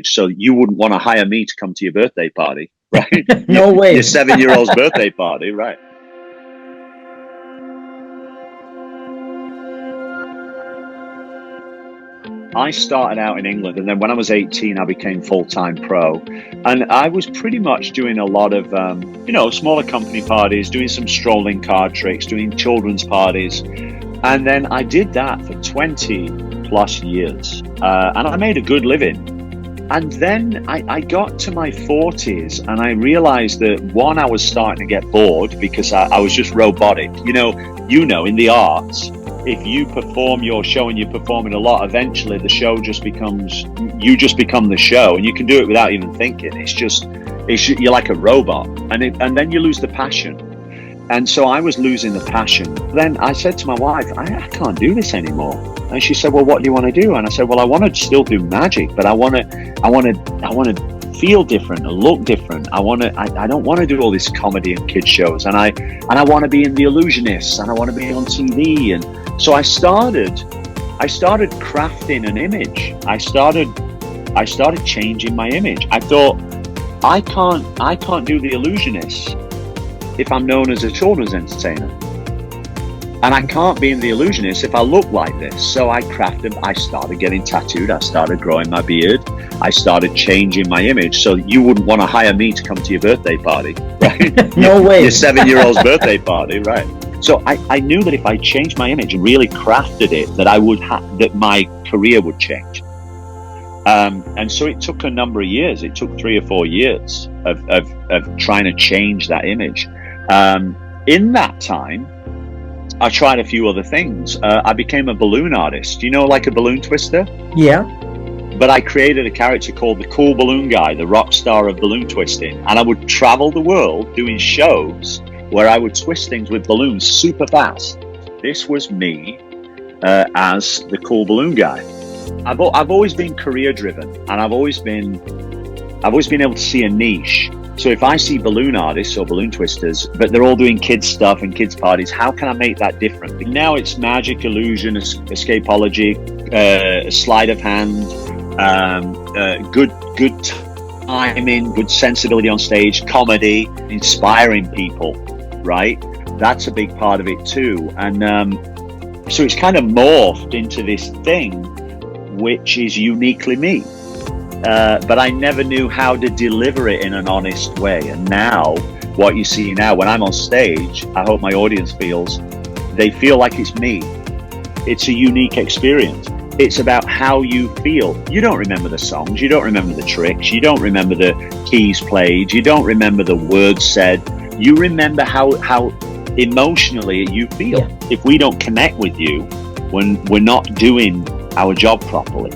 So you wouldn't want to hire me to come to your birthday party, right? No way. Your 7-year-old's birthday party, right? I started out in England, and then when I was 18, I became full-time pro. And I was pretty much doing a lot of, smaller company parties, doing some strolling card tricks, doing children's parties. And then I did that for 20 plus years. And I made a good living. And then I got to my 40s and I realized that, one, I was starting to get bored because I was just robotic. In the arts, if you perform your show and you perform it a lot, eventually the show you just become the show, and you can do it without even thinking. You're like a robot, and then you lose the passion. And so I was losing the passion. Then I said to my wife, I can't do this anymore. And she said, well, what do you want to do? And I said, well, I want to still do magic, but I want to feel different and look different. I don't want to do all this comedy and kids shows. And I want to be in The Illusionists, and I want to be on TV. And so I started crafting an image. I started changing my image. I thought, I can't do The Illusionists if I'm known as a children's entertainer. And I can't be in The Illusionists if I look like this. So I started getting tattooed. I started growing my beard. I started changing my image. So you wouldn't want to hire me to come to your birthday party, right? No way. Your 7-year-old's birthday party, right? So I knew that if I changed my image and really crafted it, that my career would change. And so it took a number of years. It took 3 or 4 years of trying to change that image. In that time, I tried a few other things. I became a balloon artist. Like a balloon twister? Yeah. But I created a character called the Cool Balloon Guy, the rock star of balloon twisting. And I would travel the world doing shows where I would twist things with balloons super fast. This was me as the Cool Balloon Guy. I've always been career driven, and I've always been able to see a niche. So if I see balloon artists or balloon twisters, but they're all doing kids stuff and kids parties, how can I make that different? Now it's magic, illusion, escapology, sleight of hand, good timing, good sensibility on stage, comedy, inspiring people, right? That's a big part of it too. And so it's kind of morphed into this thing which is uniquely me. But I never knew how to deliver it in an honest way. And now, what you see now, when I'm on stage, I hope my audience they feel like it's me. It's a unique experience. It's about how you feel. You don't remember the songs, you don't remember the tricks, you don't remember the keys played, you don't remember the words said. You remember how emotionally you feel. Yeah. If we don't connect with you, when we're not doing our job properly.